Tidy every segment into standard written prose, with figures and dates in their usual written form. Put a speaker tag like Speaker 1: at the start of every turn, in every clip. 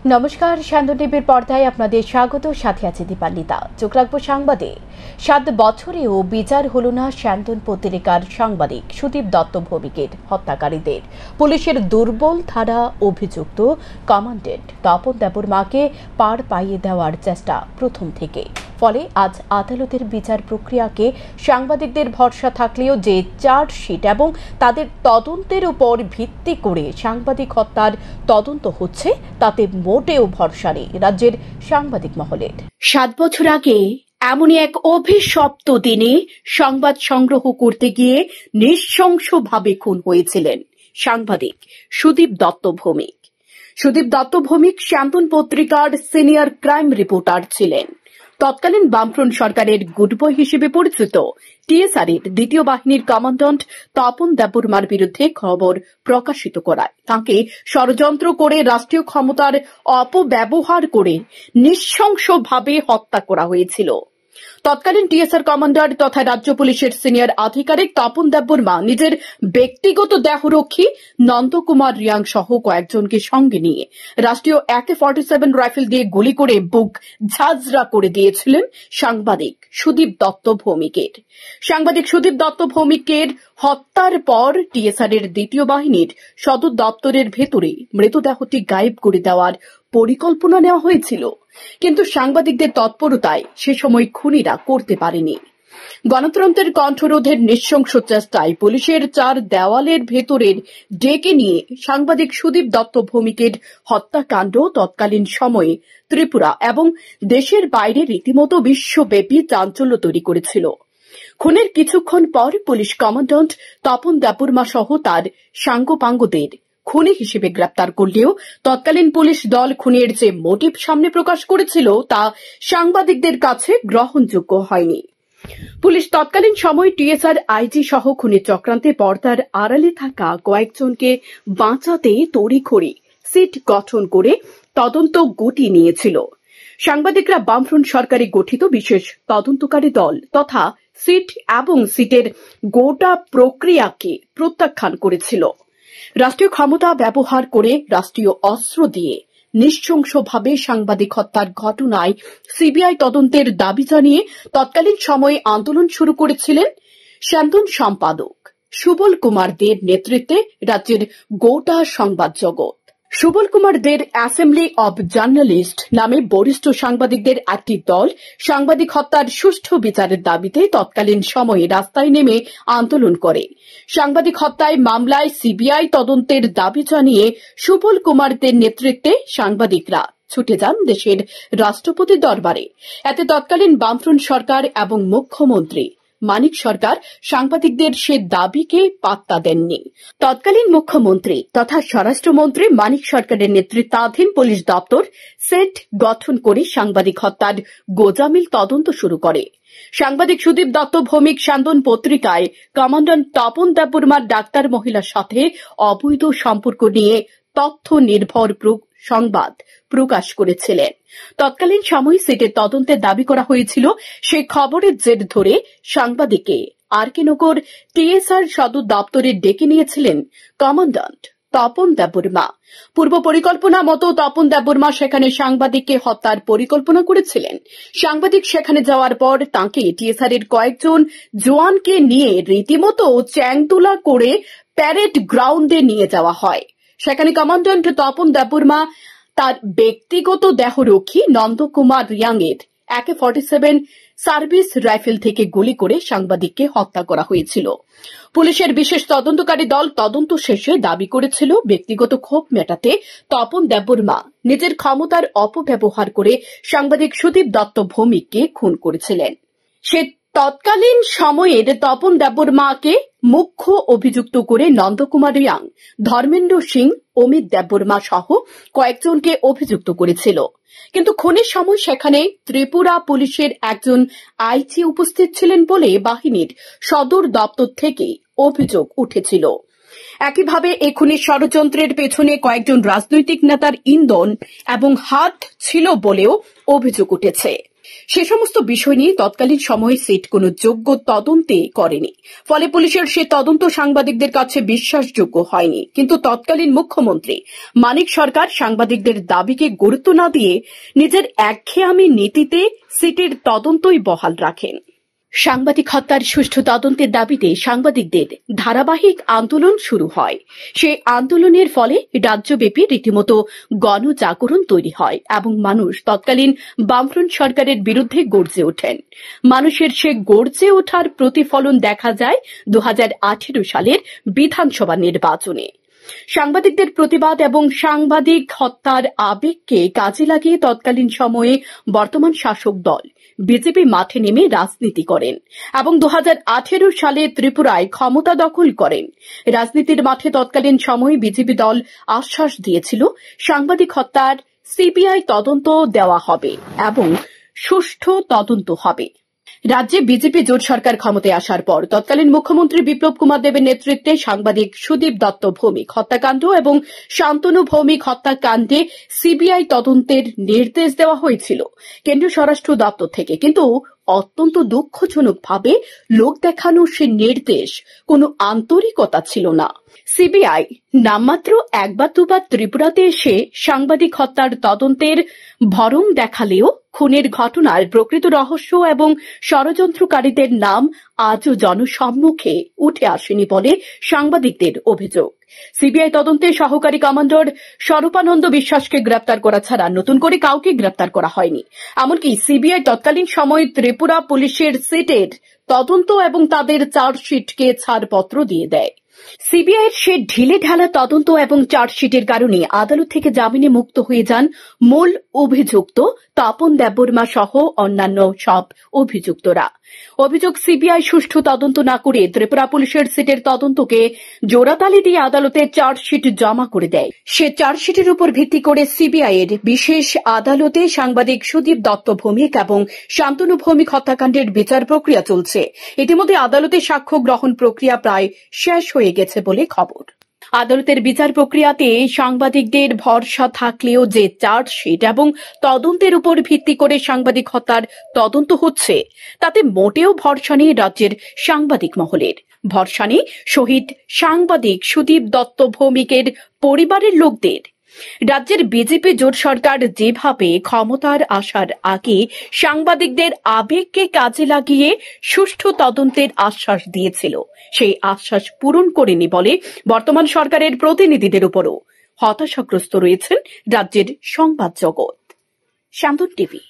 Speaker 1: নমস্কার, শান্তন টিভির পর্দায় আপনাদের স্বাগত। সাথে আছে দীপান্বিতা। চোখ রাখবো সংবাদে। 7 বছরেও বিচার হল না শান্তন পত্রিকার সাংবাদিক সুদীপ দত্ত ভৌমিকের হত্যাকারীদের। পুলিশের দুর্বল ধারা অভিযুক্ত কমান্ডেন্ট তপন দেববর্মাকে পার পাইয়ে দেওয়ার চেষ্টা প্রথম থেকে। ফলে আজ আদালতের বিচার প্রক্রিয়াকে সাংবাদিকদের ভরসা থাকলেও যে চার্জশিট এবং তাদের তদন্তের উপর ভিত্তি করে সাংবাদিক হত্যার তদন্ত হচ্ছে তাতে মোটেও ভরসা নেই রাজ্যের সাংবাদিক মহলের। 7 বছর আগে এমনই এক অভিশপ্ত দিনে সংবাদ সংগ্রহ করতে গিয়ে নৃশংসভাবে খুন হয়েছিলেন সাংবাদিক সুদীপ দত্ত ভৌমিক। সুদীপ দত্ত ভৌমিক শান্তন পত্রিকার সিনিয়র ক্রাইম রিপোর্টার ছিলেন। তৎকালীন বামফ্রন্ট সরকারের গুড বয় হিসেবে পরিচিত টিএসআরের দ্বিতীয় বাহিনীর কমান্ড্যান্ট তপন দেববর্মার বিরুদ্ধে খবর প্রকাশিত করায় তাঁকে ষড়যন্ত্র করে রাষ্ট্রীয় ক্ষমতার অপব্যবহার করে নৃশংসভাবে হত্যা করা হয়েছিল। তৎকালীন টিএসআর কমান্ডার তথা রাজ্য পুলিশের সিনিয়র আধিকারিক তপন দেববর্মা নিজের ব্যক্তিগত দেহরক্ষী নন্দকুমার রিয়াং সহ কয়েকজনকে সঙ্গে নিয়ে রাষ্ট্রীয় AK-47 রাইফেল দিয়ে গুলি করে বুক ঝাঁঝরা করে দিয়েছিলেন সাংবাদিক সুদীপ দত্ত ভৌমিকের। সাংবাদিক সুদীপ দত্ত ভৌমিকের হত্যার পর টিএসআরের দ্বিতীয় বাহিনীর সদর দপ্তরের ভেতরে মৃতদেহটি গায়েব করে দেওয়ার পরিকল্পনা নেওয়া হয়েছিল, কিন্তু সাংবাদিকদের তৎপরতায় সে সময় খুনিরা করতে পারেনি। গণতন্ত্রের কণ্ঠরোধের নৃশংস চেষ্টায় পুলিশের 4 দেওয়ালের ভেতরের ডেকে নিয়ে সাংবাদিক সুদীপ দত্ত ভৌমিকের হত্যাকাণ্ড তৎকালীন সময়ে ত্রিপুরা এবং দেশের বাইরে রীতিমতো বিশ্বব্যাপী চাঞ্চল্য তৈরি করেছিল। খুনের কিছুক্ষণ পর পুলিশ কমান্ড্যান্ট তপন দেববর্মা সহ তার সাঙ্গপাঙ্গদের খুনি হিসেবে গ্রেপ্তার করলেও তৎকালীন পুলিশ দল খুনের যে মোটিভ সামনে প্রকাশ করেছিল তা সাংবাদিকদের কাছে গ্রহণযোগ্য হয়নি। পুলিশ তৎকালীন সময় টিএসআর আইজি সহ খুনের চক্রান্তে পর্দার আড়ালে থাকা কয়েকজনকে বাঁচাতে তড়িঘড়ি সিট গঠন করে তদন্ত গুটিয়ে নিয়েছিল। সাংবাদিকরা বামফ্রন্ট সরকারে গঠিত বিশেষ তদন্তকারী দল তথা সিট এবং সিটের গোটা প্রক্রিয়াকে প্রত্যাখ্যান করেছিল। রাষ্ট্রীয় ক্ষমতা ব্যবহার করে রাষ্ট্রীয় অস্ত্র দিয়ে নৃশংসভাবে সাংবাদিক হত্যার ঘটনায় সিবিআই তদন্তের দাবি জানিয়ে তৎকালীন সময়ে আন্দোলন শুরু করেছিলেন শান্তন সম্পাদক সুবল কুমার দের নেতৃত্বে রাজ্যের গোটা সংবাদ জগৎ। সুবল কুমার দের অ্যাসেম্বলি অব জার্নালিস্ট নামে বরিষ্ঠ সাংবাদিকদের একটি দল সাংবাদিক হত্যার সুষ্ঠু বিচারের দাবিতে তৎকালীন সময়ে রাস্তায় নেমে আন্দোলন করে। সাংবাদিক হত্যায় মামলায় সিবিআই তদন্তের দাবি জানিয়ে সুবল কুমার দের নেতৃত্বে সাংবাদিকরা ছুটে যান দেশের রাষ্ট্রপতির দরবারে। এতে তৎকালীন বামফ্রন্ট সরকার এবং মুখ্যমন্ত্রী মানিক সরকার সাংবাদিকদের সে দাবিকে পাত্তা দেননি। তৎকালীন মুখ্যমন্ত্রী তথা স্বরাষ্ট্রমন্ত্রী মানিক সরকারের নেতৃত্বাধীন পুলিশ দপ্তর সেট গঠন করে সাংবাদিক হত্যার গোজামিল তদন্ত শুরু করে। সাংবাদিক সুদীপ দত্ত ভৌমিক শান্তন পত্রিকায় কমান্ড্যান্ট তপন দেববর্মার ডাক্তার মহিলার সাথে অবৈধ সম্পর্ক নিয়ে তথ্য নির্ভর সংবাদ প্রকাশ করেছিলেন। তৎকালীন সময় সিটের তদন্তের দাবি করা হয়েছিল। সেই খবরের জের ধরে সাংবাদিককে আরকে নগর টিএসআর সদর দপ্তরে ডেকে নিয়েছিলেন কমান্ড্যান্ট তপন দেববর্মা। পূর্ব পরিকল্পনা মতো তপন দেববর্মা সেখানে সাংবাদিককে হত্যার পরিকল্পনা করেছিলেন। সাংবাদিক সেখানে যাওয়ার পর তাঁকে টিএসআরের কয়েকজন জওয়ানকে নিয়ে রীতিমতো চ্যাংদোলা করে প্যারেড গ্রাউন্ডে নিয়ে যাওয়া হয়। সেখানে কমান্ড্যান্ট তপন দেববর্মা তার ব্যক্তিগত দেহরক্ষী নন্দকুমার রিয়াং এর AK-47 সার্ভিস রাইফেল থেকে গুলি করে সাংবাদিককে হত্যা করা হয়েছিল। পুলিশের বিশেষ তদন্তকারী দল তদন্ত শেষে দাবি করেছিল ব্যক্তিগত ক্ষোভ মেটাতে তপন দেববর্মা নিজের ক্ষমতার অপব্যবহার করে সাংবাদিক সুদীপ দত্ত ভৌমিককে খুন করেছিলেন। সে তৎকালীন সময়ের তপন দেববর্মাকে মুখ্য অভিযুক্ত করে নন্দকুমার রিয়াং, ধর্মেন্দ্র সিং, অমিত দেববর্মা সহ কয়েকজনকে অভিযুক্ত করেছিল। কিন্তু খুনের সময় সেখানে ত্রিপুরা পুলিশের একজন আইজি উপস্থিত ছিলেন বলে বাহিনীর সদর দপ্তর থেকে অভিযোগ উঠেছিল। একইভাবে এই খুনের ষড়যন্ত্রের পেছনে কয়েকজন রাজনৈতিক নেতার ইন্ধন এবং হাত ছিল বলেও অভিযোগ উঠেছে। সে সমস্ত বিষয় নিয়ে তৎকালীন সময়ে সিট কোনো যোগ্য তদন্তে করেনি, ফলে পুলিশের সে তদন্ত সাংবাদিকদের কাছে বিশ্বাসযোগ্য হয়নি। কিন্তু তৎকালীন মুখ্যমন্ত্রী মানিক সরকার সাংবাদিকদের দাবিকে গুরুত্ব না দিয়ে নিজের একঘেয়েমি নীতিতে সিটের তদন্তই বহাল রাখেন। সাংবাদিক হত্যার সুষ্ঠু তদন্তের দাবিতে সাংবাদিকদের ধারাবাহিক আন্দোলন শুরু হয়। সেই আন্দোলনের ফলে রাজ্যব্যাপী রীতিমতো গণজাগরণ তৈরি হয় এবং মানুষ তৎকালীন বামফ্রন্ট সরকারের বিরুদ্ধে গর্জে ওঠেন। মানুষের সে গর্জে ওঠার প্রতিফলন দেখা যায় 2018 সালের বিধানসভা নির্বাচনে। সাংবাদিকদের প্রতিবাদ এবং সাংবাদিক হত্যার আবেগকে কাজে লাগিয়ে তৎকালীন সময়ে বর্তমান শাসক দল বিজেপি মাঠে নেমে রাজনীতি করেন এবং 2018 সালে ত্রিপুরায় ক্ষমতা দখল করেন। রাজনীতির মাঠে তৎকালীন সময়ে বিজেপি দল আশ্বাস দিয়েছিল সাংবাদিক হত্যার সিবিআই তদন্ত দেওয়া হবে এবং সুষ্ঠু তদন্ত হবে। রাজ্যে বিজেপি জোট সরকার ক্ষমতায় আসার পর তৎকালীন মুখ্যমন্ত্রী বিপ্লব কুমার দেবের নেতৃত্বে সাংবাদিক সুদীপ দত্ত ভৌমিক হত্যাকাণ্ড এবং শান্তনু ভৌমিক হত্যাকাণ্ডে সিবিআই তদন্তের নির্দেশ দেওয়া হয়েছিল কেন্দ্রীয় স্বরাষ্ট্র দপ্তর থেকে। কিন্তু অত্যন্ত দুঃখজনকভাবে লোক দেখানো সে নির্দেশ কোনো আন্তরিকতা ছিল না। সিবিআই নামমাত্র একবার দুবার ত্রিপুরাতে এসে সাংবাদিক হত্যার তদন্তের ভরং দেখালেও খুনের ঘটনার প্রকৃত রহস্য এবং ষড়যন্ত্রকারীদের নাম আজও জনসম্মুখে উঠে আসেনি বলে সাংবাদিকদের অভিযোগ। সিবিআই তদন্তে সহকারী কমান্ডার স্বরূপানন্দ বিশ্বাসকে গ্রেপ্তার করা ছাড়া নতুন করে কাউকে গ্রেপ্তার করা হয়নি। এমনকি সিবিআই তৎকালীন সময়ে ত্রিপুরা পুলিশের সিটের তদন্ত এবং তাদের চার্জশিটকে ছাড়পত্র দিয়ে দেয়। সিবিআইয়ের সে ঢিলে ঢালা তদন্ত এবং চার্জশিটের কারণে আদালত থেকে জামিনে মুক্ত হয়ে যান মূল অভিযুক্ত তপন দেববর্মা সহ অন্যান্য সব অভিযুক্তরা। অভিযোগ, সিবিআই সুষ্ঠু তদন্ত না করে ত্রিপুরা পুলিশের সিটের তদন্তকে জোড়াতালি দিয়ে আদালতে চার্জশিট জমা করে দেয়। সে চার্জশিটের উপর ভিত্তি করে সিবিআই এর বিশেষ আদালতে সাংবাদিক সুদীপ দত্ত ভৌমিক এবং শান্তনু ভৌমিক হত্যাকাণ্ডের বিচার প্রক্রিয়া চলছে। ইতিমধ্যে আদালতে সাক্ষ্য গ্রহণ প্রক্রিয়া প্রায় শেষ হয়ে গেছে বলে খবর। আদালতের বিচার প্রক্রিয়াতে সাংবাদিকদের ভরসা থাকলেও যে চার্জশিট এবং তদন্তের উপর ভিত্তি করে সাংবাদিক হত্যার তদন্ত হচ্ছে তাতে মোটেও ভরসা নেই রাজ্যের সাংবাদিক মহলের। ভরসা নেই শহীদ সাংবাদিক সুদীপ দত্ত ভৌমিকের পরিবারের লোকদের। রাজ্যের বিজেপি জোট সরকার যেভাবে ক্ষমতার আসার আগে সাংবাদিকদের আবেগকে কাজে লাগিয়ে সুষ্ঠু তদন্তের আশ্বাস দিয়েছিল, সেই আশ্বাস পূরণ করেনি বলে বর্তমান সরকারের প্রতিনিধিদের উপরও হতাশাগ্রস্ত রয়েছেন রাজ্যের সংবাদ জগৎ। শান্তন টিভি।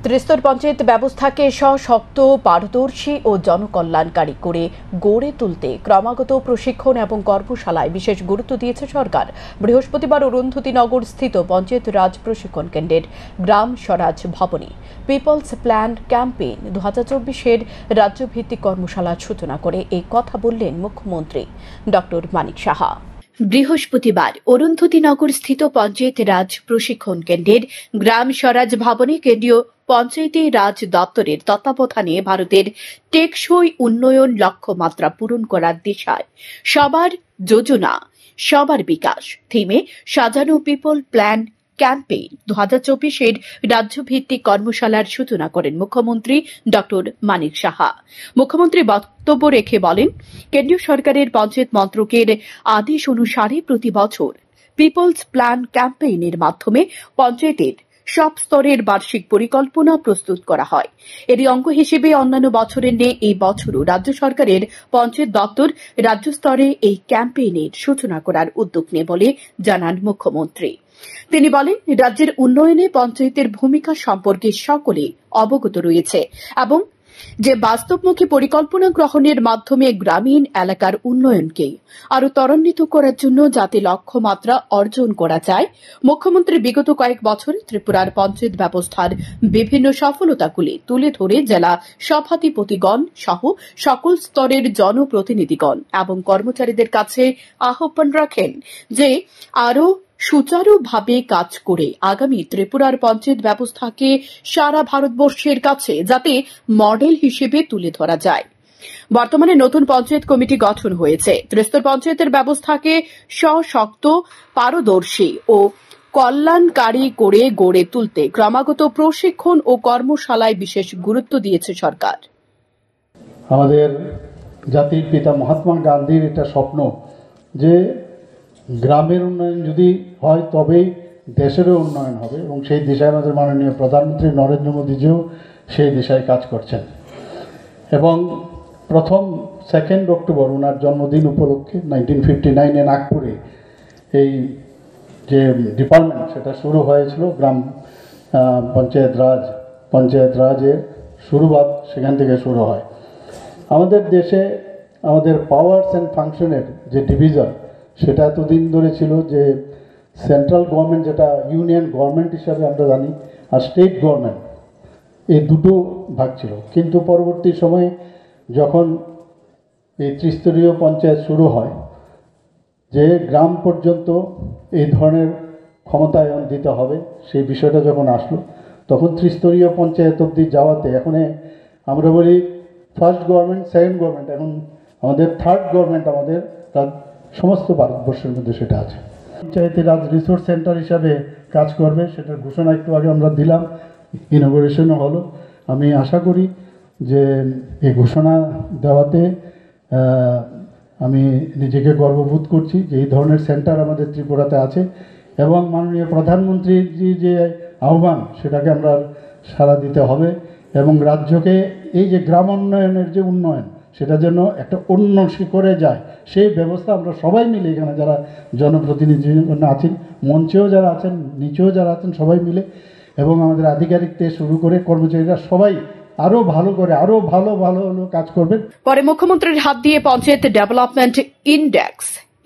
Speaker 1: ত্রিস্তর পঞ্চায়েত ব্যবস্থাকে সশক্ত, পারদর্শী ও জনকল্যাণকারী করে গড়ে তুলতে ক্রমাগত প্রশিক্ষণ এবং কর্মশালায় বিশেষ গুরুত্ব দিয়েছে সরকার। বৃহস্পতিবার অরুন্ধতিনগর স্থিত পঞ্চায়েত রাজ প্রশিক্ষণ কেন্দ্রের গ্রাম স্বরাজ ভবনে পিপলস প্ল্যান ক্যাম্পেইন 2024-এর রাজ্যভিত্তিক কর্মশালার সূচনা করে এই কথা বললেন মুখ্যমন্ত্রী ডক্টর মানিক সাহা। বৃহস্পতিবার অরুন্ধতিনগর স্থিত পঞ্চায়েত রাজ প্রশিক্ষণ কেন্দ্রের গ্রাম স্বরাজ ভবনে কেন্দ্রীয় পঞ্চায়েতি রাজ দপ্তরের তত্ত্বাবধানে ভারতের টেকসই উন্নয়ন লক্ষ্যমাত্রা পূরণ করার দিশায় সবার যোজনা সবার বিকাশ থিমে সাজানো পিপল প্ল্যান ক্যাম্পেইন 2024-এর রাজ্যভিত্তিক কর্মশালার সূচনা করেন মুখ্যমন্ত্রী ডক্টর মানিক সাহা। মুখ্যমন্ত্রী বক্তব্য রেখে বলেন, কেন্দ্রীয় সরকারের পঞ্চায়েত মন্ত্রকের আদেশ অনুসারে প্রতি বছর পিপলস প্ল্যান ক্যাম্পেইনের মাধ্যমে পঞ্চায়েতের সব স্তরের বার্ষিক পরিকল্পনা প্রস্তুত করা হয়। এরই অঙ্গ হিসেবে অন্যান্য বছরের ন্যায় এই বছরও রাজ্য সরকারের পঞ্চায়েত দপ্তর রাজ্য স্তরে এই ক্যাম্পেইনের সূচনা করার উদ্যোগ নেয় বলে জানান মুখ্যমন্ত্রী। তিনি বলেন, রাজ্যের উন্নয়নে পঞ্চায়েতের ভূমিকা সম্পর্কে সকলে অবগত রয়েছে এবং যে বাস্তবমুখী পরিকল্পনা গ্রহণের মাধ্যমে গ্রামীণ এলাকার উন্নয়নকে আরও ত্বরান্বিত করার জন্য যাতে লক্ষ্যমাত্রা অর্জন করা যায়, মুখ্যমন্ত্রী বিগত কয়েক বছরে ত্রিপুরার পঞ্চায়েত ব্যবস্থার বিভিন্ন সফলতাগুলি তুলে ধরে জেলা সভাধিপতিগণ সহ সকল স্তরের জনপ্রতিনিধিগণ এবং কর্মচারীদের কাছে আহ্বান রাখেন যে আরও সুচারুভাবে কাজ করে আগামী ত্রিপুরার পঞ্চায়েত ব্যবস্থাকে সারা ভারতবর্ষের কাছে যাতে মডেল হিসেবে তুলে ধরা যায়। বর্তমানে নতুন পঞ্চায়েত কমিটি গঠন হয়েছে। ত্রিস্তর পঞ্চায়েতের ব্যবস্থাকে সশক্ত, পারদর্শী ও কল্যাণকারী করে গড়ে তুলতে ক্রমাগত প্রশিক্ষণ ও কর্মশালায় বিশেষ গুরুত্ব দিয়েছে সরকার।
Speaker 2: আমাদের জাতির পিতা মহাত্মা গান্ধীর এটা স্বপ্ন যে গ্রামের উন্নয়ন যদি হয় তবেই দেশেরও উন্নয়ন হবে, এবং সেই দিশায় আমাদের মাননীয় প্রধানমন্ত্রী নরেন্দ্র মোদীজিও সেই দিশায় কাজ করছেন। এবং প্রথম 2 অক্টোবর ওনার জন্মদিন উপলক্ষে 1959 নাগপুরে এই যে ডিপার্টমেন্ট সেটা শুরু হয়েছিল, গ্রাম পঞ্চায়েত রাজের শুরুবাত সেখান থেকে শুরু হয়। আমাদের দেশে আমাদের পাওয়ার্স অ্যান্ড ফাংশনের যে ডিভিশন সেটা এতদিন ধরে ছিল যে সেন্ট্রাল গভর্নমেন্ট, যেটা ইউনিয়ন গভর্নমেন্ট হিসাবে আমরা জানি, আর স্টেট গভর্নমেন্ট, এই দুটো ভাগ ছিল। কিন্তু পরবর্তী সময়ে যখন এই ত্রিস্তরীয় পঞ্চায়েত শুরু হয়, যে গ্রাম পর্যন্ত এই ধরনের ক্ষমতায়ন দিতে হবে, সেই বিষয়টা যখন আসলো, তখন ত্রিস্তরীয় পঞ্চায়েত অবধি যাওয়াতে এখন আমরা বলি ফার্স্ট গভর্নমেন্ট, সেকেন্ড গভর্নমেন্ট, এখন আমাদের থার্ড গভর্নমেন্ট আমাদের সমস্ত ভারতবর্ষের মধ্যে সেটা আছে। পঞ্চায়েতে রাজ রিসোর্স সেন্টার হিসাবে কাজ করবে, সেটার ঘোষণা একটু আগে আমরা দিলাম, ইনোগ্রেশনও হলো। আমি আশা করি যে এই ঘোষণা দেওয়াতে আমি নিজেকে গর্ববোধ করছি যে এই ধরনের সেন্টার আমাদের ত্রিপুরাতে আছে, এবং মাননীয় প্রধানমন্ত্রীর যে আহ্বান সেটাকে আমরা সাড়া দিতে হবে, এবং রাজ্যকে এই যে গ্রাম উন্নয়নের যে উন্নয়ন সেটা যেন একটা অন্য শিখরে যায়, সেই ব্যবস্থা আমরা সবাই মিলে, এখানে যারা জনপ্রতিনিধি আছেন, মঞ্চেও যারা আছেন, নিচেও যারা আছেন, সবাই মিলে, এবং আমাদের আধিকারিক থেকে শুরু করে কর্মচারীরা সবাই আরো ভালো করে আরো ভালো কাজ করবেন।
Speaker 1: পরে মুখ্যমন্ত্রীর হাত দিয়ে পঞ্চায়েত ডেভেলপমেন্ট ইন্ডেক্স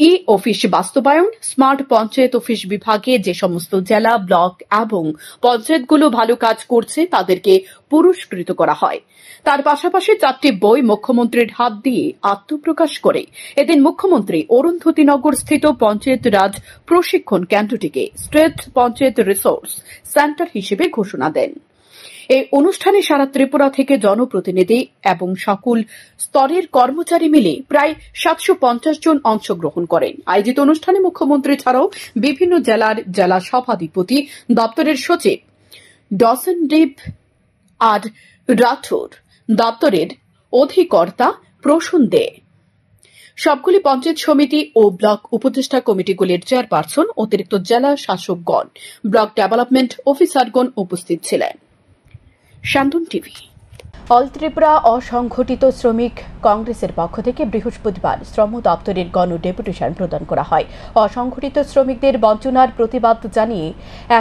Speaker 1: ই অফিস বাস্তবায়ন, স্মার্ট পঞ্চায়েত অফিস বিভাগে যে সমস্ত জেলা, ব্লক এবং পঞ্চায়েতগুলো ভালো কাজ করছে তাদেরকে পুরস্কৃত করা হয়। তার পাশাপাশি 4টি বই মুখ্যমন্ত্রীর হাত দিয়ে আত্মপ্রকাশ করে এদিন মুখ্যমন্ত্রী অরুন্ধতিনগর স্থিত পঞ্চায়েত রাজ প্রশিক্ষণ কেন্দ্রটিকে স্টেট পঞ্চায়েত রিসোর্স সেন্টার হিসেবে ঘোষণা দেন। এই অনুষ্ঠানে সারা ত্রিপুরা থেকে জনপ্রতিনিধি এবং সকল স্তরের কর্মচারী মিলে প্রায় 750 জন অংশগ্রহণ করেন। আয়োজিত অনুষ্ঠানে মুখ্যমন্ত্রী ছাড়াও বিভিন্ন জেলার জেলা সভাধিপতি, দপ্তরের সচিব ডসনদীপ আর রাঠোর, দপ্তরের অধিকর্তা প্রসূন দে, সবগুলি পঞ্চায়েত সমিতি ও ব্লক উপদেষ্টা কমিটিগুলির চেয়ারপারসন, অতিরিক্ত জেলা শাসকগণ, ব্লক ডেভেলপমেন্ট অফিসারগণ উপস্থিত ছিলেন। শান্তন টিভি। অল ত্রিপুরা অসংগঠিত শ্রমিক কংগ্রেসের পক্ষ থেকে বৃহস্পতিবার শ্রম দপ্তরের গণ ডেপুটেশন প্রদান করা হয়। অসংগঠিত শ্রমিকদের বঞ্চনার প্রতিবাদ জানিয়ে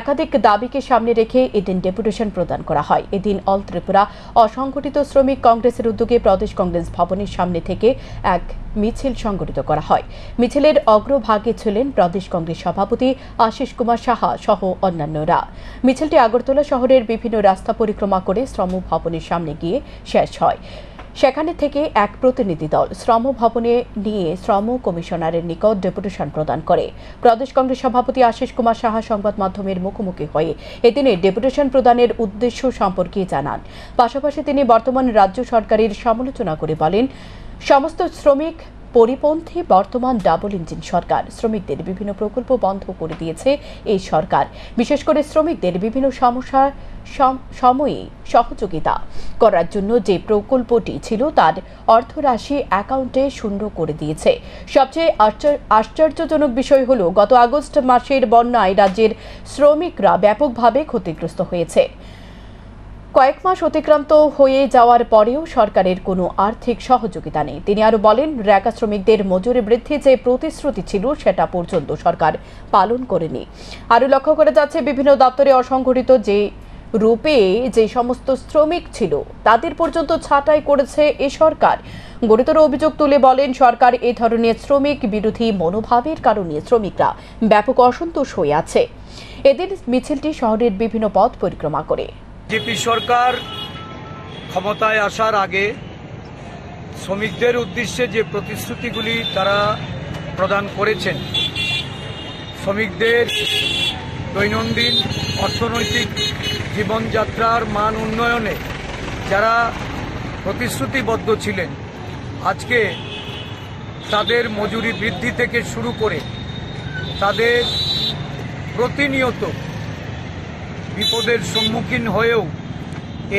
Speaker 1: একাধিক দাবিকে সামনে রেখে এদিন ডেপুটেশন প্রদান করা হয়। এদিন অল ত্রিপুরা অসংগঠিত শ্রমিক কংগ্রেসের উদ্যোগে প্রদেশ কংগ্রেস ভবনের সামনে থেকে এক মিছিল সংগঠিত করা হয়। মিছিলের অগ্রভাগে ছিলেন প্রদেশ কংগ্রেস সভাপতি আশিস কুমার সাহা সহ অন্যান্যরা। মিছিলটি আগরতলা শহরের বিভিন্ন রাস্তা পরিক্রমা করে শ্রম ভবনের সামনে গিয়ে শেষ হয়। সেখানে থেকে এক প্রতিনিধি দল শ্রম ভবনে নিয়ে শ্রম কমিশনারের নিকট ডেপুটেশন প্রদান করে। প্রদেশ কংগ্রেস সভাপতি আশিস কুমার সাহা সংবাদ মাধ্যমের মুখোমুখি হয়ে এদিনে ডেপুটেশন প্রদানের উদ্দেশ্য সম্পর্কে জানান। পাশাপাশি তিনি বর্তমান রাজ্য সরকারের সমালোচনা করে বলেন, সমস্ত শ্রমিক পরিপন্থী বর্তমান ডাবল ইঞ্জিন সরকার। শ্রমিকদের বিভিন্ন প্রকল্প বন্ধ করে দিয়েছে এই সরকার। বিশেষ করে শ্রমিকদের বিভিন্ন সমস্যার সময়ে সহযোগিতা করার জন্য যে প্রকল্পটি ছিল তার অর্থরাশি অ্যাকাউন্টে শূন্য করে দিয়েছে। সবচেয়ে আশ্চর্যজনক বিষয় হল, গত আগস্ট মাসের বন্যায় রাজ্যের শ্রমিকরা ব্যাপকভাবে ক্ষতিগ্রস্ত হয়েছে। কয়েক মাস অতিক্রান্ত হয়ে যাওয়ার পরেও সরকারের কোনো আর্থিক সহযোগিতা নেই। তিনি আরো বলেন, রেগা শ্রমিকদের মজুরি বৃদ্ধি যে প্রতিশ্রুতি ছিল সেটা পর্যন্ত সরকার পালন করেনি। আরো লক্ষ্য করা যাচ্ছে, বিভিন্ন দপ্তরে অসংগঠিত যে রূপে যে সমস্ত শ্রমিক ছিল তাদের পর্যন্ত ছাঁটাই করেছে এ সরকার। গুরুতর অভিযোগ তুলে বলেন, সরকার এ ধরনের শ্রমিক বিরোধী মনোভাবের কারণে শ্রমিকরা ব্যাপক অসন্তোষ হয়ে আছে। এদিন মিছিলটি শহরের বিভিন্ন পথ পরিক্রমা করে।
Speaker 3: বিজেপি সরকার ক্ষমতায় আসার আগে শ্রমিকদের উদ্দেশ্যে যে প্রতিশ্রুতিগুলি তারা প্রদান করেছেন, শ্রমিকদের দৈনন্দিন অর্থনৈতিক জীবনযাত্রার মান উন্নয়নে যারা প্রতিশ্রুতিবদ্ধ ছিলেন, আজকে তাদের মজুরি বৃদ্ধি থেকে শুরু করে তাদের প্রতিনিয়ত বিপদের সম্মুখীন হয়েও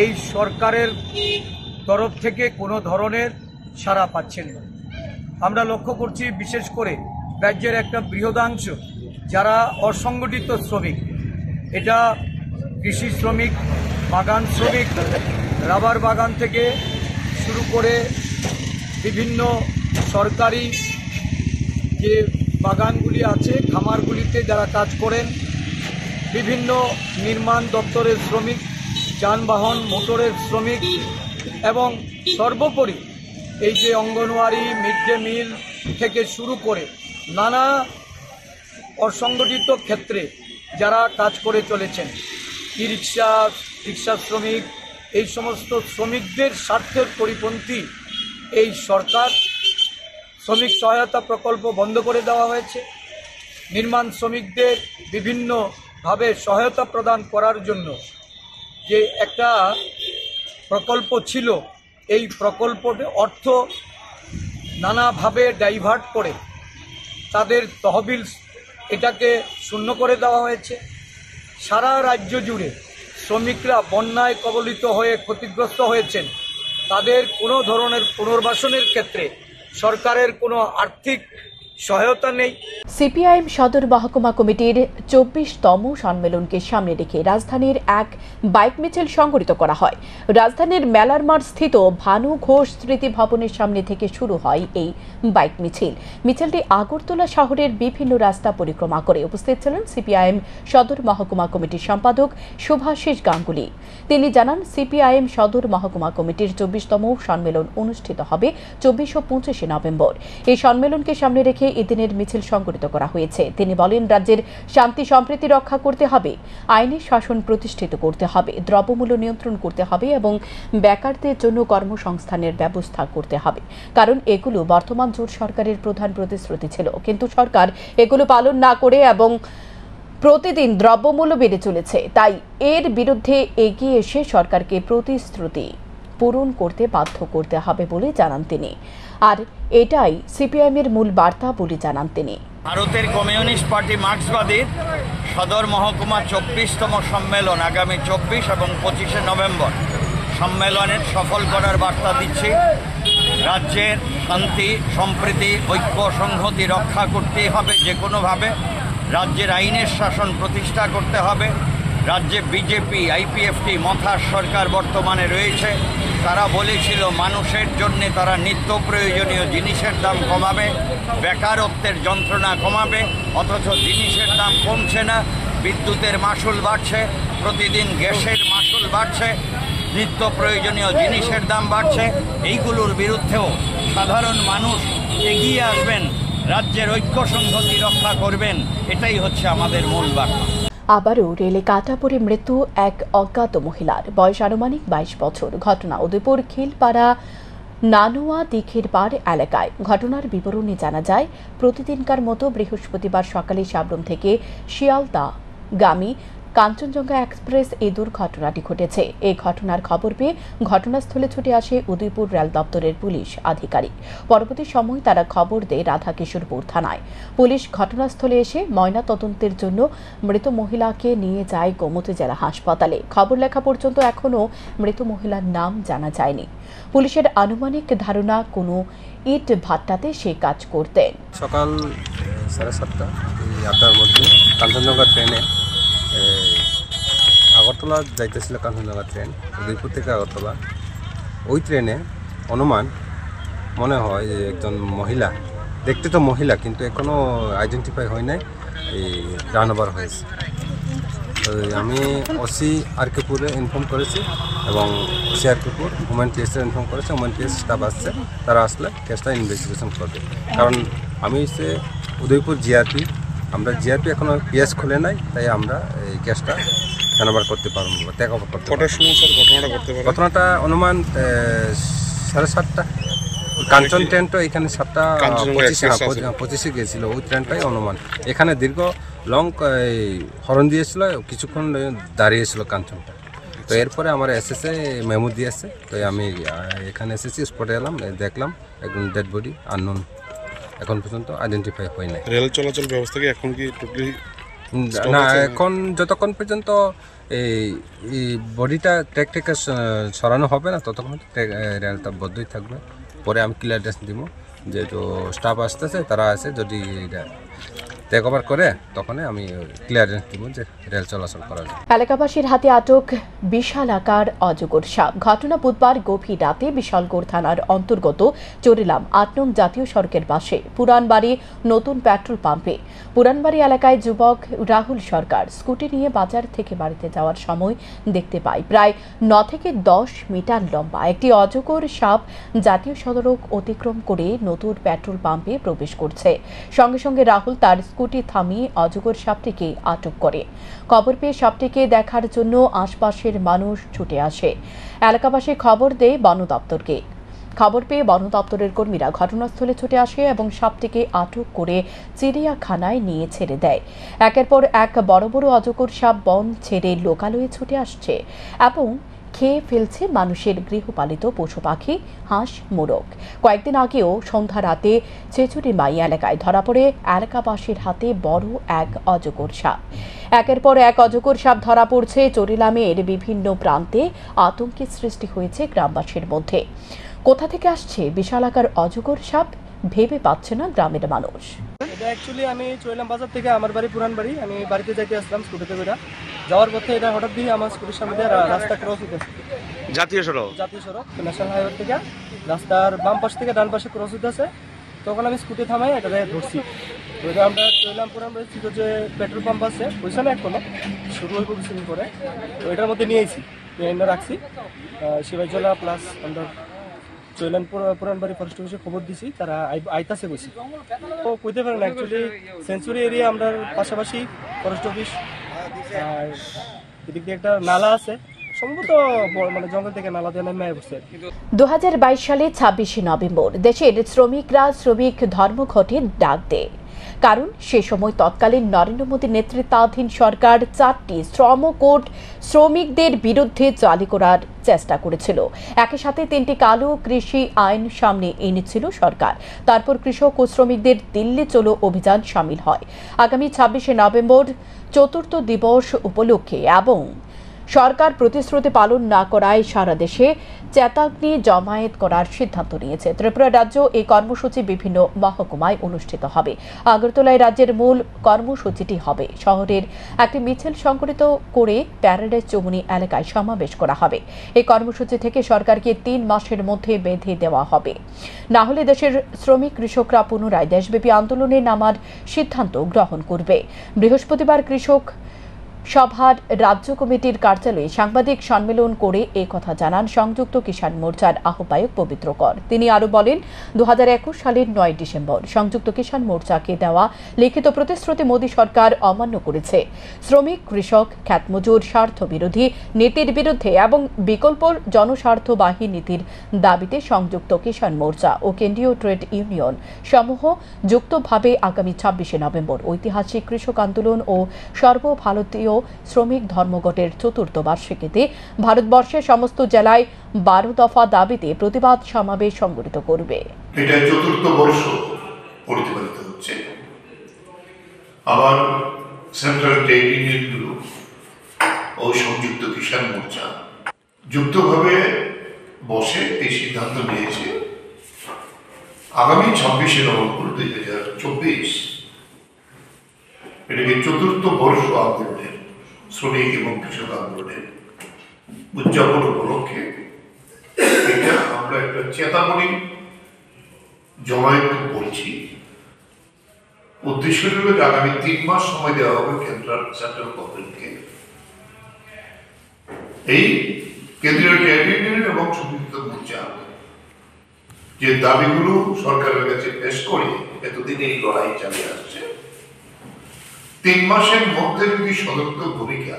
Speaker 3: এই সরকারের তরফ থেকে কোনো ধরনের সাড়া পাচ্ছেন না। আমরা লক্ষ্য করছি বিশেষ করে রাজ্যের একটা বৃহদাংশ যারা অসংগঠিত শ্রমিক, এটা কৃষি শ্রমিক, বাগান শ্রমিক, রাবার বাগান থেকে শুরু করে বিভিন্ন সরকারি যে বাগানগুলি আছে, খামারগুলিতে যারা কাজ করেন, বিভিন্ন নির্মাণ দপ্তরের শ্রমিক, যানবাহন মোটরের শ্রমিক এবং সর্বোপরি এই যে অঙ্গনওয়াড়ি, মিড ডে মিল থেকে শুরু করে নানা অসংগঠিত ক্ষেত্রে যারা কাজ করে চলেছেন, ই রিক্সা, রিক্সা শ্রমিক, এই সমস্ত শ্রমিকদের স্বার্থের পরিপন্থী এই সরকার শ্রমিক সহায়তা প্রকল্প বন্ধ করে দেওয়া হয়েছে। নির্মাণ শ্রমিকদের বিভিন্নভাবে সহায়তা প্রদান করার জন্য যে একটা প্রকল্প ছিল, এই প্রকল্পে অর্থ নানাভাবে ডাইভার্ট করে তাদের তহবিল এটাকে শূন্য করে দেওয়া হয়েছে। সারা রাজ্য জুড়ে শ্রমিকরা বন্যায় কবলিত হয়ে ক্ষতিগ্রস্ত হয়েছেন, তাদের কোনো ধরনের পুনর্বাসনের ক্ষেত্রে সরকারের কোনো আর্থিক সহায়তা নেই।
Speaker 1: সিপিআইএম সদর মহকুমা কমিটির 24তম সম্মেলনকে সামনে রেখে রাজধানীর এক বাইক মিছিল সংগঠিত করা হয়। রাজধানীর মেলার মাঠ স্থিত ভানু ঘোষ স্মৃতি ভবনের সামনে থেকে শুরু হয় এই বাইক মিছিল। মিছিলটি আগরতলা শহরের বিভিন্ন রাস্তা পরিক্রমা করে। উপস্থিত ছিলেন সিপিআইএম সদর মহকুমা কমিটির সম্পাদক শুভাশিস গাঙ্গুলি। তিনি জানান, সিপিআইএম সদর মহকুমা কমিটির 24তম সম্মেলন অনুষ্ঠিত হবে 24 ও 25 নভেম্বর। এই সম্মেলনকে সামনে রেখে এদিনের মিছিল সংগঠিত করা হয়েছে। তিনি বলেন, রাজ্যের শান্তি সম্প্রীতি রক্ষা করতে হবে, আইনের শাসন প্রতিষ্ঠিত করতে হবে, দ্রব্যমূল্য নিয়ন্ত্রণ করতে হবে এবং বেকারদের জন্য কর্মসংস্থানের ব্যবস্থা করতে হবে। কারণ এগুলো বর্তমান জোট সরকারের প্রধান প্রতিশ্রুতি ছিল, কিন্তু সরকার এগুলো পালন না করে এবং প্রতিদিন দ্রব্যমূল্য বেড়ে চলেছে। তাই এর বিরুদ্ধে এগিয়ে এসে সরকারকে প্রতিশ্রুতি পূরণ করতে বাধ্য করতে হবে বলে জানান তিনি। আর এটাই সিপিআইএমের মূল বার্তা বলে জানান তিনি।
Speaker 4: ভারতের কমিউনিস্ট পার্টি মার্ক্সবাদীর সদর মহকুমা 24তম সম্মেলন আগামী 24 এবং 25 নভেম্বর সম্মেলনের সফল করার বার্তা দিচ্ছি। রাজ্যের শান্তি সম্প্রীতি ঐক্য সংহতি রক্ষা করতে হবে, যে কোনোভাবে রাজ্যের আইনের শাসন প্রতিষ্ঠা করতে হবে। রাজ্যে বিজেপি আইপিএফটি মথার সরকার বর্তমানে রয়েছে, তারা বলেছিল মানুষের জন্য তারা নিত্য প্রয়োজনীয় জিনিসের দাম কমাবে, বেকারত্বের যন্ত্রণা কমাবে, অথচ জিনিসের দাম কমছে না। বিদ্যুতের মাসুল বাড়ছে, প্রতিদিন গ্যাসের মাসুল বাড়ছে, নিত্য প্রয়োজনীয় জিনিসের দাম বাড়ছে। এইগুলোর বিরুদ্ধেও সাধারণ মানুষ এগিয়ে আসবেন, রাজ্যের ঐক্য সংহতি রক্ষা করবেন, এটাই হচ্ছে আমাদের মূল বার্তা।
Speaker 1: আবারও রেলে কাটা পড়ে মৃত্যু এক অজ্ঞাত মহিলার। বয়স আনুমানিক 22 বছর। ঘটনা উদয়পুর খিলপাড়া নানুয়া দিঘির পাড় এলাকায়। ঘটনার বিবরণী জানা যায়, প্রতিদিনকার মতো বৃহস্পতিবার সকালে সাবরুম থেকে শিয়ালদা গামী কাঞ্চনজঙ্ঘা এক্সপ্রেস এই দুর্ঘটনাটি ঘটেছে। এই ঘটনার খবর পেয়ে ঘটনাস্থলে ছুটে আসে উদয়পুর রেল দপ্তরের পুলিশ আধিকারিক। পরবর্তী সময় তারা খবর দেয় রাধাকিশোরপুর থানায়। পুলিশ ঘটনাস্থলে এসে ময়না তদন্তের জন্য মৃত মহিলাকে নিয়ে যায় গোমতী জেলা হাসপাতালে। খবর লেখা পর্যন্ত এখনও মৃত মহিলার নাম জানা যায়নি। পুলিশের আনুমানিক ধারণা কোনো ইট ভাট্টাতে সে কাজ করতেন।
Speaker 5: সকাল 7:30 8টার মধ্যে কাঞ্চনজঙ্ঘা ট্রেনে আগরতলা যাইতেছিল। কাঞ্চনজঙ্ঘা ট্রেন উদয়পুর থেকে আগরতলা। ওই ট্রেনে অনুমান মনে হয় যে একজন মহিলা, দেখতে তো মহিলা কিন্তু এখনও আইডেন্টিফাই হয় নাই, এই রান ওভার হয়েছে। তো আমি ওসি আরকেপুরে ইনফর্ম করেছি এবং ওসি আরকেপুর ওমেন পিএসে ইনফর্ম করেছে। ওমেন পিএস স্টাফ আসছে, তারা আসলে কেসটা ইনভেস্টিগেশন করবে। কারণ আমি হচ্ছে উদয়পুর জিআরপি, আমরা জিআরপি এখনও পিএস খুলে নাই, তাই আমরা এই কেসটা হ্যান্ডওভার করতে পারবো, টেক ওভার করতে পারবো। ঘটনাটা অনুমান 7:30। কাঞ্চন ট্রেন তো এখানে 7:25 গিয়েছিল, ওই ট্রেনটাই অনুমান এখানে দীর্ঘ লং হরন দিয়েছিল, কিছুক্ষণ দাঁড়িয়েছিল কাঞ্চনটা। তো এরপরে আমার এসএসএ মেমো দিয়েছে, তো আমি এখানে এসেছি, স্পটে এলাম, দেখলাম একদম ডেড বডি, আননোন, এখন পর্যন্ত আইডেন্টিফাই হয় নাই।
Speaker 6: রেল চলাচল ব্যবস্থা কি এখন কি টোটালি
Speaker 5: না, এখন যতক্ষণ পর্যন্ত এই বডিটা ট্র্যাক থেকে সরানো হবে না ততক্ষণ রেলটা বদ্ধই থাকবে। পরে আমি ক্লিয়ারেন্স দিব যে স্টাফ আসতেছে, তারা আছে, যদি টেক ওভার করে তখনই আমি ক্লিয়ারেন্স দিব যে রেল চলাচল করা যায়।
Speaker 1: এলাকাবাসীর হাতে আটক বিশাল আকার অজগর সাপ। ঘটনা বুধবার গভীর রাতে বিশালগড় থানার অন্তর্গত চরিলাম ৮ নং জাতীয় সড়কের পাশে পুরানবাড়ি নতুন পেট্রোল পাম্পে। পুরানবাড়ি এলাকায় যুবক রাহুল সরকার স্কুটি নিয়ে বাজার থেকে বাড়িতে যাওয়ার সময় দেখতে পায় প্রায় ৯ থেকে ১০ মিটার লম্বা একটি অজগর সাপ জাতীয় সড়ক অতিক্রম করে নতুন পেট্রোল পাম্পে প্রবেশ করছে। সঙ্গে সঙ্গে রাহুল তার স্কুটি থামিয়ে অজগর সাপটিকে আটক করে। খবর পেয়ে সাপটিকে দেখার জন্য আশপাশের মানুষ ছুটে আসে। এলাকাবাসী খবর দেয় বন দপ্তরকে। খবর পেয়ে বন দপ্তরের কর্মীরা ঘটনাস্থলে ছুটে আসে এবং সাপটিকে আটক করে চিড়িয়াখানায় নিয়ে ছেড়ে দেয়। একের পর এক বড় বড় অজগর সাপ বন ছেড়ে লোকালয়ে ছুটে আসছে এবং খেয়ে ফেলছে মানুষের গৃহপালিত পশু পাখি, হাঁস, মোরগ। কয়েকদিন আগেও সন্ধ্যা রাতে ছেচুরিমাই এলাকায় ধরা পড়ে এলাকাবাসীর হাতে বড় এক অজগর সাপ। একের পর এক অজগর সাপ ধরা পড়ছে চরিলামের বিভিন্ন প্রান্তে। আতঙ্কের সৃষ্টি হয়েছে গ্রামবাসীর মধ্যে। কোথা থেকে আসছে বিশালাকার অজগর সাপ ভেবে পাচ্ছে না গ্রামের মানুষ।
Speaker 6: এটা অ্যাকচুয়ালি আমি চরিলাম বাজার থেকে, আমার বাড়ি পুরান বাড়ি, আমি বাড়িতে যাইতে আসলাম স্কুটিতে করে। যাওয়ার পথে এটা হঠাৎ দিয়ে আমার স্কুটির সামনে দিয়ে রাস্তা ক্রস হইতেছে। জাতীয় সড়ক ন্যাশনাল হাইওয়ে থেকে রাস্তার বাম পাশ থেকে ডান পাশে ক্রস হইতেছে। তখন আমি স্কুটি থামাই এটা ধরছি। তো এটা আমরা চরিলাম পুরান বাড়ি ছিল যে পেট্রোল পাম্প আছে ওইখানে এখনো শুরু হইব কিছুদিন পরে। তো এটার মধ্যে নিয়ে আইছি, এনে রাখছি। শিবাইজলা প্লাস আমরা চৈলান পুরানবাড়ি ফরেস্ট অফিসে খবর দিছি, তারা আইতাছে বসি। তো কইতে পারেন অ্যাকচুয়ালি সেঞ্চুরি এরিয়া আমরা পাশাপাশি ফরেস্ট অফিস, আর এদিক দিয়ে একটা নালা আছে, সম্ভবত মানে জঙ্গল থেকে নালা দিয়ে নেমে বসছে।
Speaker 1: ২০২২ সালে ২৬শে নভেম্বর দেশের শ্রমিকরা শ্রমিক ধর্মঘটের ডাক দেয়। কারণ সে সময় তৎকালীন নরেন্দ্র মোদীর নেতৃত্বাধীন সরকার ৪টি শ্রম কোড শ্রমিকদের বিরুদ্ধে জারি করার চেষ্টা করেছিল। একই সাথে ৩টি কালো কৃষি আইন সামনে এনেছিল সরকার। তারপর কৃষক ও শ্রমিকদের দিল্লি চলো অভিযান সামিল হয়। আগামী ২৬শে নভেম্বর চতুর্থ দিবস উপলক্ষে এবং সরকার প্রতিশ্রুতি পালন না করায় সারা দেশে চেতাগ্নি জমায়েত করার সিদ্ধান্ত নিয়েছে। ত্রিপুরা রাজ্য এই কর্মসূচি বিভিন্ন মহকুমায় অনুষ্ঠিত হবে। আগরতলায় রাজ্যের মূল কর্মসূচিটি হবে। শহরের একটি মিছিল সংগঠিত করে প্যারাডাইস চৌমুহনী এলাকায় সমাবেশ করা হবে। এই কর্মসূচি থেকে সরকারকে ৩ মাসের মধ্যে বেঁধে দেওয়া হবে, না হলে দেশের শ্রমিক কৃষকরা পুনরায় দেশব্যাপী আন্দোলনে নামার সিদ্ধান্ত গ্রহণ করবে। বৃহস্পতিবার কৃষক সভার রাজ্য কমিটির কার্যালয়ে সাংবাদিক সম্মেলন করে এই কথা জানান সংযুক্ত কিষাণ মোর্চার আহ্বায়ক পবিত্র কর। তিনি আরো বলেন, ২০২১ সালের ৯ ডিসেম্বর সংযুক্ত কিষাণ মোর্চাকে দেওয়া লিখিত প্রতিশ্রুতি মোদী সরকার অমান্য করেছে। শ্রমিক, কৃষক, খ্যাতমজুর স্বার্থ বিরোধী নীতির বিরুদ্ধে এবং বিকল্প জনস্বার্থবাহী নীতির দাবিতে সংযুক্ত কিষাণ মোর্চা ও কেন্দ্রীয় ট্রেড ইউনিয়ন সমূহ যুক্তভাবে আগামী ২৬শে নভেম্বর ঐতিহাসিক কৃষক আন্দোলন ও সর্বভারতীয় শ্রমিক ধর্মঘটের চতুর্থ বার্ষিকীতে ভারতবর্ষের সমস্ত জেলায় ১২ দফা দাবিতে প্রতিবাদ সমাবেশ সংগঠিত করবে।
Speaker 7: এটা চতুর্থ বর্ষ পরিচালিত হচ্ছে। আবার সেন্ট্রাল ট্রেড ইউনিয়নগুলো ও সংযুক্ত কিষাণ মোর্চা যুক্তভাবে বসে এই সিদ্ধান্ত নিয়েছে আগামী ২৬শে নভেম্বর ২০২৪ এটাকে চতুর্থ বর্ষ আন্দোলনের, শ্রমিক এবং কৃষক আন্দোলনের উদযাপন উপলক্ষে এটা আমরা একটা চেতাবনী জমায়েত করছি। উদ্দেশ্য হল আগামী ৩ মাস সময় দেওয়া হবে সেন্ট্রাল গভর্নমেন্টকে এই কেন্দ্রীয় ট্রেড ইউনিয়ন এবং সংযুক্ত মোর্চা যে দাবিগুলো সরকারের কাছে পেশ করে এতদিন এই লড়াই চালিয়ে আসছে, ৩ মাসের মধ্যে যদি সদর্থ ভূমিকা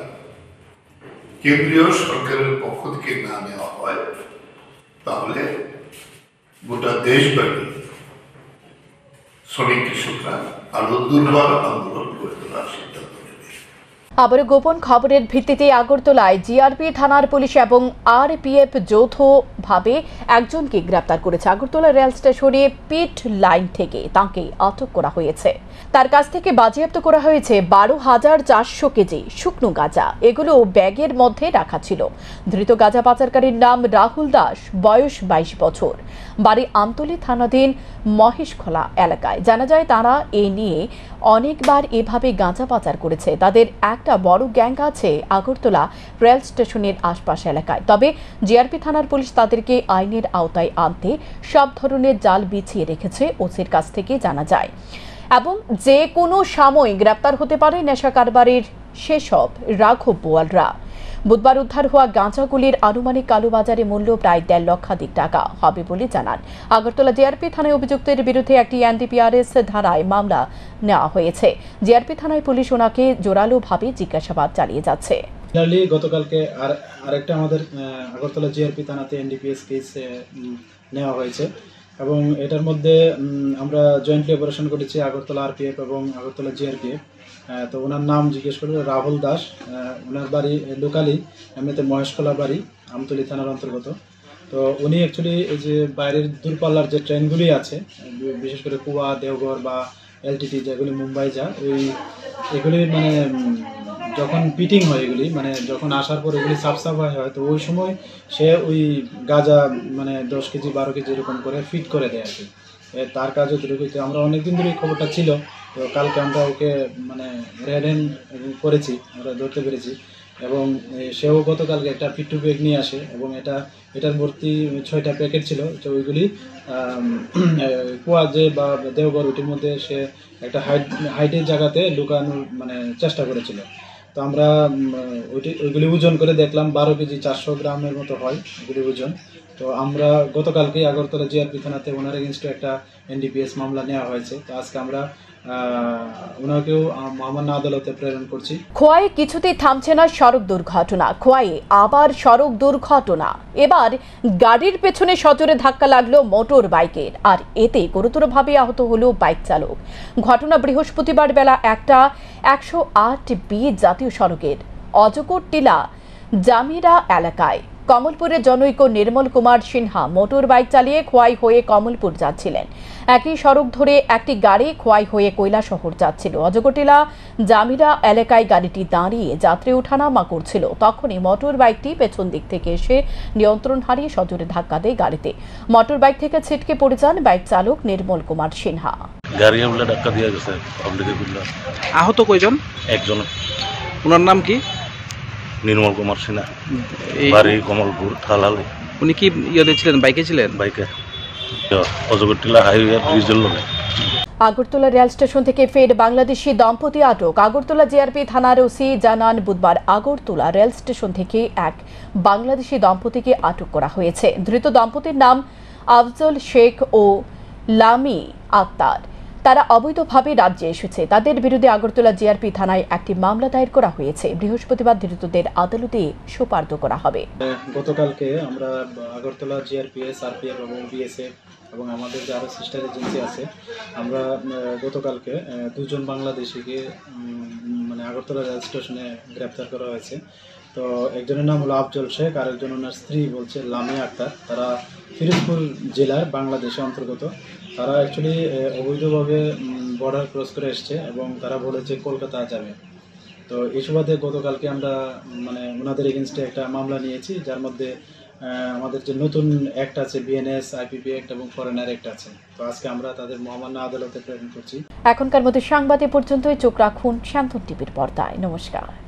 Speaker 7: কেন্দ্রীয় সরকারের পক্ষ থেকে না নেওয়া হয় তাহলে গোটা দেশব্যাপী শ্রমিক কৃষকরা আরো দুর্বার আন্দোলন করে তোলার সিদ্ধান্ত নেবে।
Speaker 1: আবারও গোপন খবরের ভিত্তিতে আগরতলায় জিআরপি থানার পুলিশ এবং আরপিএফ যৌথভাবে একজনকে গ্রেপ্তার করেছে। আগরতলা রেল স্টেশনে পিট লাইন থেকে তাকে আটক করা হয়েছে। তার কাছ থেকে বাজেয়াপ্ত করা হয়েছে 12,400 কেজি শুকনো গাঁজা। এগুলো ব্যাগের মধ্যে রাখা ছিল। ধৃত গাঁজা পাচারকারীর নাম রাহুল দাস, বয়স 22 বছর, বাড়ি আমতলী থানাধীন মহেশখোলা এলাকায়। জানা যায় তারা এ নিয়ে অনেকবার এভাবে গাঁজা পাচার করেছে। তাদের একটা বড় গ্যাং আছে আগরতলা রেল স্টেশনের আশপাশ এলাকায়। তবে জিআরপি থানার পুলিশ তাদেরকে আইনের আওতায় আনতে সব ধরনের জাল বিছিয়ে রেখেছে ওসির কাছ থেকে জানা যায়, এবং যে কোনো সময় গ্রেপ্তার হতে পারে নেশা কারবারির সেসব রাঘব বোয়ালরা। বুধবার উদ্ধার হওয়া গাঁজাগুলির আনুমানিক কালোবাজারে মূল্য প্রায় 1.5 লক্ষাধিক টাকা হবে বলে জানান। আগরতলা জিআরপি থানায় অভিযুক্তের বিরুদ্ধে একটি এনডিপিআরএস ধারায় মামলা নেওয়া হয়েছে। জিআরপি থানায় পুলিশ ওনাকে জোরালোভাবে জিজ্ঞাসাবাদ চালিয়ে যাচ্ছে।
Speaker 8: গতকালকে আরেকটা আমাদের আগরতলা জিআরপি থানাতে এনডিপিএস কেস নেওয়া হয়েছে, এবং এটার মধ্যে আমরা জয়েন্টলি অপারেশন করেছি আগরতলা আরপিএফ এবং আগরতলা জিআরপিএফ। তো ওনার নাম জিজ্ঞেস করলে রাহুল দাস, ওনার বাড়ি লোকালি এমনিতে মহেশখোলা বাড়ি, আমতলী থানার অন্তর্গত। তো উনি অ্যাকচুয়ালি এই যে বাইরের দূরপাল্লার যে ট্রেনগুলি আছে, বিশেষ করে কুয়া, দেওঘর বা এলটিটি যেগুলি মুম্বাই যায়, এগুলি মানে যখন পিটিং হয়, এগুলি মানে যখন আসার পর এগুলি সাফ হয়, তো ওই সময় সে ওই গাঁজা মানে 10 কেজি 12 কেজি এরকম করে ফিট করে দেয় আর কি। তার কাজও দ্রুত। আমরা অনেকদিন ধরে এই খবরটা ছিল, তো কালকে আমরা ওকে মানে রেড হ্যান্ড করেছি, আমরা ধরতে পেরেছি। এবং সেও গতকালকে একটা পিট্টু ব্যাগ নিয়ে আসে, এবং এটার ভর্তি 6টা প্যাকেট ছিল। তো ওইগুলি কুয়া যে বা দেওঘর ওইটির মধ্যে সে একটা হাইটের জায়গাতে লুকানোর মানে চেষ্টা করেছিল। তো আমরা ওইগুলি ওজন করে দেখলাম 12 কেজি 400 গ্রামের মতো হয় ওইগুলি ওজন। তো আমরা গতকালকে আগরতলা জিআরপি থানাতে ওনার এগেনস্টে একটা এনডিপিএস মামলা নেওয়া হয়েছে। তো আজকে আমরা ওনাকেও মামলা আদালতে প্রেরণ করছি।
Speaker 1: খোয়াই কিছুতেই থামছে না সড়ক দুর্ঘটনা। খোয়াই আবার সড়ক দুর্ঘটনা। এবার গাড়ির পেছনে সজোরে ধাক্কা লাগলো মোটর বাইকের, আর এতে গুরুতরভাবে আহত হলো বাইক চালক। ঘটনা বৃহস্পতিবার বেলা 108B জাতীয় সড়কের অজগর টিলা জামিরা এলাকায়। কমলপুরের জনৈক নির্মল কুমার সিনহা মোটর বাইক চালিয়ে খোয়াই হয়ে কমলপুর যাচ্ছিলেন। একই সড়ক ধরে একটি গাড়ি খোয়াই হয়ে কৈলাসহর যাচ্ছিল। অজগরটিলা জামিরা এলাকায় গাড়িটি দাঁড়িয়ে যাত্রী ওঠানামা করছিল। তখনই মোটর বাইকটি পেছন দিক থেকে এসে নিয়ন্ত্রণ হারিয়ে সজোরে ধাক্কা দেয় গাড়িতে। মোটর বাইক থেকে ছিটকে পড়ে যান বাইক চালক নির্মল কুমার সিনহা।
Speaker 9: গাড়ি আমলে ধাক্কা দিয়ে গেছে।
Speaker 10: আহত কয়জন?
Speaker 9: একজন।
Speaker 10: ওনার নাম কি?
Speaker 9: নির্মল কুমার সিনহা, বাড়ি কমলপুর থালালে।
Speaker 10: উনি কি ইয়েতে ছিলেন? বাইকে ছিলেন?
Speaker 9: বাইকে অজগরটিলা হাইওয়ে ব্রিজের লোকে।
Speaker 1: আগরতলা রেল স্টেশন থেকে ফের বাংলাদেশি দম্পতি আটক। আগরতলা জিআরপি থানার ওসি জানান, বুধবার আগরতলা রেল স্টেশন থেকে এক বাংলাদেশি দম্পতিকে আটক করা হয়েছে। ধৃত দম্পতির নাম আফজল শেখ ও লামি আক্তার। তারা অবৈধভাবে রাজ্যে এসেছে। তাদের বিরুদ্ধে আগরতলা জিআরপি থানায় একটি মামলা দায়ের করা হয়েছে। বৃহস্পতিবার ধৃতদের আদালতে সোপর্দ করা হবে।
Speaker 8: গতকালকে আমরা আগরতলা জিআরপিএস, আরপিএফ এবং বিএসএফ এবং আমাদের যে আরও সিস্টার এজেন্সি আছে, আমরা গতকালকে 2 জন বাংলাদেশিকে মানে আগরতলা রেল স্টেশনে গ্রেপ্তার করা হয়েছে। তো একজনের নাম হলো আফজল শেখ, আর একজন ওনার স্ত্রী বলছে লামিয়া আক্তার। তারা ফিরোজপুর জেলার বাংলাদেশের অন্তর্গত। তারা অ্যাকচুয়ালি অবৈধভাবে বর্ডার ক্রস করে এসছে, এবং তারা বলেছে কলকাতা যাবে। তো এই সুবাদে গতকালকে আমরা মানে ওনাদের এগেনস্টে একটা মামলা নিয়েছি, যার মধ্যে আমাদের যে নতুন অ্যাক্ট আছে বিএনএস, আইপিপি অ্যাক্ট এবং ফরেনার অ্যাক্ট আছে। তো আজকে আমরা তাদের মহামান্য আদালতে প্রেরণ করছি।
Speaker 1: এখনকার মতো সংবাদে পর্যন্তই। চোখ রাখুন শান্তন টিভির পর্দায়। নমস্কার।